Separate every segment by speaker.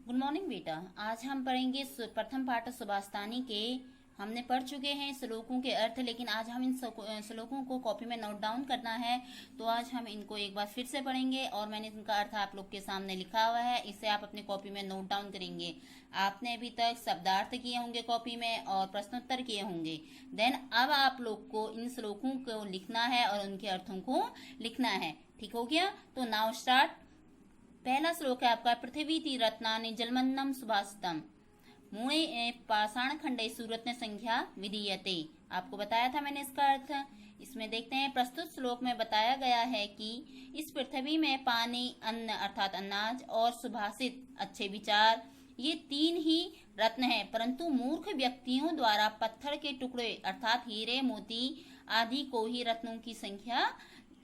Speaker 1: Good morning बेटा। आज हम पढ़ेंगे प्रथम पाठ सुभाषतानी के। हमने पढ़ चुके हैं श्लोकों के अर्थ, लेकिन आज हम इन श्लोकों को कॉपी में नोट डाउन करना है। तो आज हम इनको एक बार फिर से पढ़ेंगे और मैंने इनका अर्थ आप लोग के सामने लिखा हुआ है। इसे आप अपनी कॉपी में नोट डाउन करेंगे। आपने अभी तक शब्दार्थ किए होंगे कॉपी में और प्रश्नोत्तर किए होंगे। देन अब आप लोग को इन श्लोकों को लिखना है और उनके अर्थों को लिखना है। ठीक हो गया? तो नाउ स्टार्ट। पहला श्लोक है आपका, पृथ्वी रत्नानि जलमन्नम सुभाषितम मूणे पाषाण खंडे सूरत्न संख्या विधीयते। आपको बताया था मैंने इसका अर्थ। इसमें देखते हैं, प्रस्तुत श्लोक में बताया गया है कि इस पृथ्वी में पानी, अन्न अर्थात अनाज और सुभाषित अच्छे विचार, ये तीन ही रत्न हैं, परंतु मूर्ख व्यक्तियों द्वारा पत्थर के टुकड़े अर्थात हीरे मोती आदि को ही रत्नों की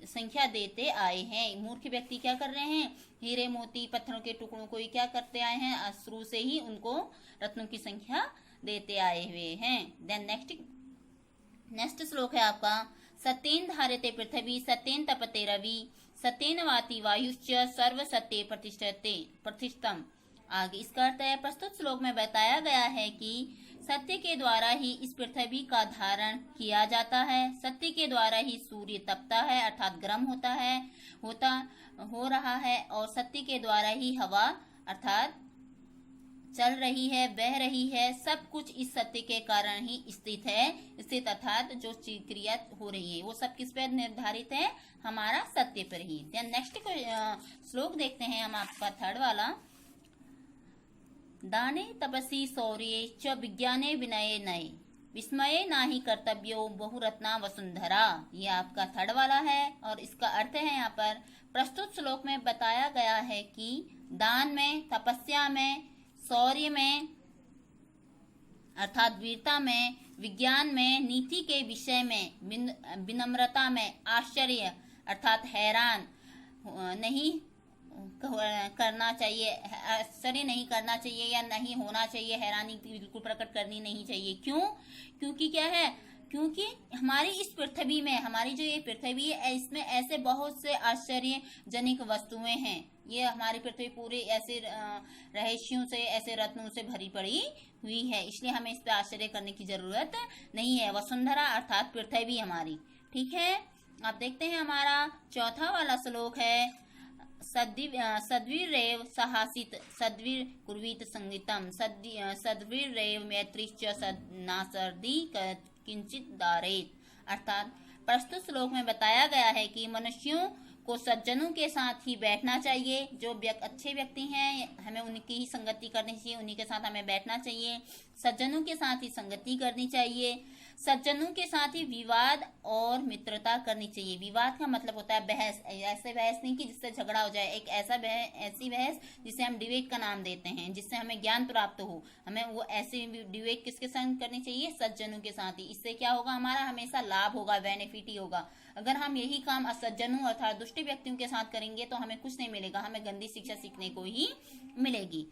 Speaker 1: संख्या देते आए हैं। मूर्ख व्यक्ति क्या कर रहे हैं? हीरे मोती पत्थरों के टुकड़ों को ही क्या करते आए हैं? शुरू से ही उनको रत्नों की संख्या देते आए हुए हैं। देन नेक्स्ट श्लोक है आपका, सत्येन धार्यते पृथ्वी सत्येन तपते रवि सत्येन वाति वायुश्च सर्व सत्ये प्रतिष्ठितम। आगे इसका अर्थ है, प्रस्तुत श्लोक में बताया गया है कि सत्य के द्वारा ही इस पृथ्वी का धारण किया जाता है। सत्य के द्वारा ही सूर्य तपता है अर्थात गर्म हो रहा है, और सत्य के द्वारा ही हवा अर्थात चल रही है, बह रही है। सब कुछ इस सत्य के कारण ही स्थित अर्थात जो क्रिया हो रही है वो सब किस पर निर्धारित है? हमारा सत्य पर ही। देन नेक्स्ट श्लोक देखते हैं हम आपका थर्ड वाला, दाने तपसी शौर्ये च विज्ञाने विनये नये विस्मये नाही कर्तव्यो बहुरत्ना वसुंधरा। ये आपका थर्ड वाला है और इसका अर्थ है यहाँ पर, प्रस्तुत श्लोक में बताया गया है कि दान में, तपस्या में, शौर्य में अर्थात वीरता में, विज्ञान में, नीति के विषय में, विनम्रता में, आश्चर्य अर्थात हैरान नहीं करना चाहिए, आश्चर्य नहीं करना चाहिए या नहीं होना चाहिए, हैरानी बिल्कुल प्रकट करनी नहीं चाहिए। क्यों? क्योंकि क्या है? क्योंकि हमारी इस पृथ्वी में, हमारी जो ये पृथ्वी है, इसमें ऐसे बहुत से आश्चर्यजनक वस्तुएं हैं। ये हमारी पृथ्वी पूरे ऐसे रहस्यों से, ऐसे रत्नों से भरी पड़ी हुई है, इसलिए हमें इस पर आश्चर्य करने की जरूरत नहीं है। वसुंधरा अर्थात पृथ्वी हमारी। ठीक है, आप देखते हैं हमारा चौथा वाला श्लोक है, सद्वीरेव सहासित सद्वीर कुर्वीत संगीतम सद्वीरेव मैत्रीश्च नासर्दी किंचित दारेत। अर्थात प्रस्तुत श्लोक में बताया गया है कि मनुष्यों को सज्जनों के साथ ही बैठना चाहिए। जो अच्छे व्यक्ति हैं हमें उनकी ही संगति करनी चाहिए, उन्हीं के साथ हमें बैठना चाहिए। सज्जनों के साथ ही संगति करनी चाहिए। सज्जनों के साथ ही विवाद और मित्रता करनी चाहिए। विवाद का मतलब होता है बहस, ऐसे बहस नहीं कि जिससे झगड़ा हो जाए, एक ऐसी बहस जिसे हम डिबेट का नाम देते हैं, जिससे हमें ज्ञान प्राप्त हो। हमें वो ऐसी डिबेट किसके साथ करनी चाहिए? सज्जनों के साथ ही। इससे क्या होगा? हमारा हमेशा लाभ होगा, बेनिफिट ही होगा। अगर हम यही काम असज्जनों अर्थात दुष्ट व्यक्तियों के साथ करेंगे तो हमें कुछ नहीं मिलेगा, हमें गंदी शिक्षा सीखने को ही मिलेगी।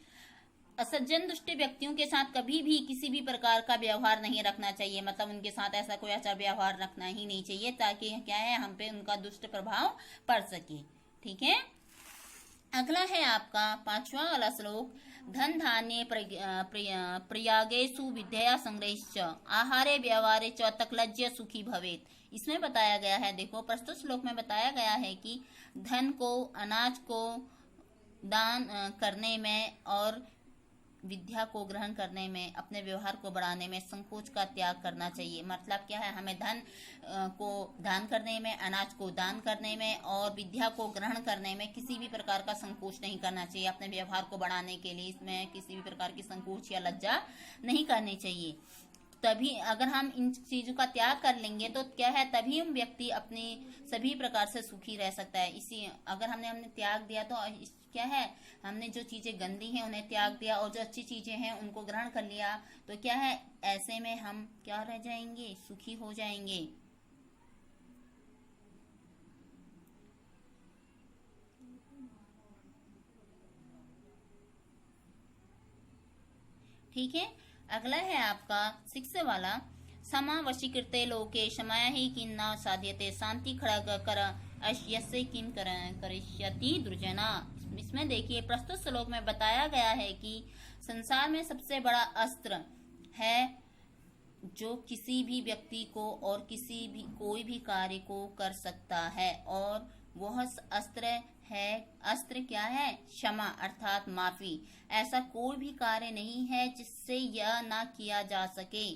Speaker 1: असज्जन दुष्ट व्यक्तियों के साथ कभी भी किसी भी प्रकार का व्यवहार नहीं रखना चाहिए, मतलब उनके साथ ऐसा कोई आचार व्यवहार रखना ही नहीं चाहिए, ताकि क्या है, हम पे उनका दुष्ट प्रभाव पड़ सके। ठीक है, अगला है आपका पांचवा वाला श्लोक, धन धान्य प्रयागेषु विद्या संग्रहिश्च आहारे व्यवहारे च तक्लज्य सुखी भवेत। इसमें बताया गया है, देखो प्रस्तुत श्लोक में बताया गया है कि धन को, अनाज को दान करने में और विद्या को ग्रहण करने में, अपने व्यवहार को बढ़ाने में संकोच का त्याग करना चाहिए। मतलब क्या है? हमें धन को दान करने में, अनाज को दान करने में और विद्या को ग्रहण करने में किसी भी प्रकार का संकोच नहीं करना चाहिए। अपने व्यवहार को बढ़ाने के लिए इसमें किसी भी प्रकार की संकोच या लज्जा नहीं करनी चाहिए। तभी अगर हम इन चीजों का त्याग कर लेंगे तो क्या है, तभी हम व्यक्ति अपने सभी प्रकार से सुखी रह सकता है। इसी अगर हमने त्याग दिया तो क्या है, हमने जो चीजें गंदी हैं उन्हें त्याग दिया और जो अच्छी चीजें हैं उनको ग्रहण कर लिया, तो क्या है, ऐसे में हम क्या रह जाएंगे? सुखी हो जाएंगे। ठीक है, अगला है आपका सिक्स वाला, समावशीकृते लोके क्षमाया ही किन्ना साध्यते शांति खड़ग कर अश्यस्य किम करिष्यति दुर्जना। इसमें देखिए प्रस्तुत श्लोक में बताया गया है कि संसार में सबसे बड़ा अस्त्र है जो किसी भी व्यक्ति को और किसी भी कोई भी कार्य को कर सकता है, और वह अस्त्र क्या है? क्षमा अर्थात माफी। ऐसा कोई भी कार्य नहीं है जिससे यह ना किया जा सके।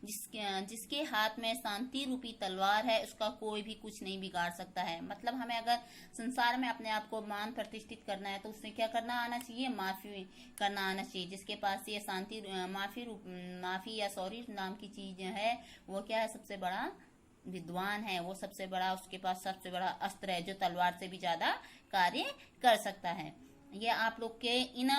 Speaker 1: जिसके हाथ में शांति रूपी तलवार है उसका कोई भी कुछ नहीं बिगाड़ सकता है। मतलब हमें अगर संसार में अपने आप को मान प्रतिष्ठित करना है तो उससे क्या करना आना चाहिए? माफी करना आना चाहिए। जिसके पास ये शांति माफी या सॉरी नाम की चीज है, वो क्या है? सबसे बड़ा विद्वान है, वो सबसे बड़ा, उसके पास सबसे बड़ा अस्त्र है जो तलवार से भी ज्यादा कार्य कर सकता है। ये आप लोग के इन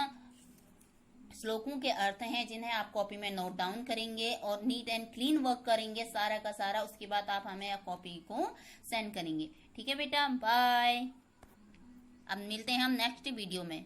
Speaker 1: श्लोकों के अर्थ हैं जिन्हें आप कॉपी में नोट डाउन करेंगे और नीट एंड क्लीन वर्क करेंगे सारा का सारा। उसके बाद आप हमें कॉपी को सेंड करेंगे। ठीक है बेटा, बाय। अब मिलते हैं हम नेक्स्ट वीडियो में।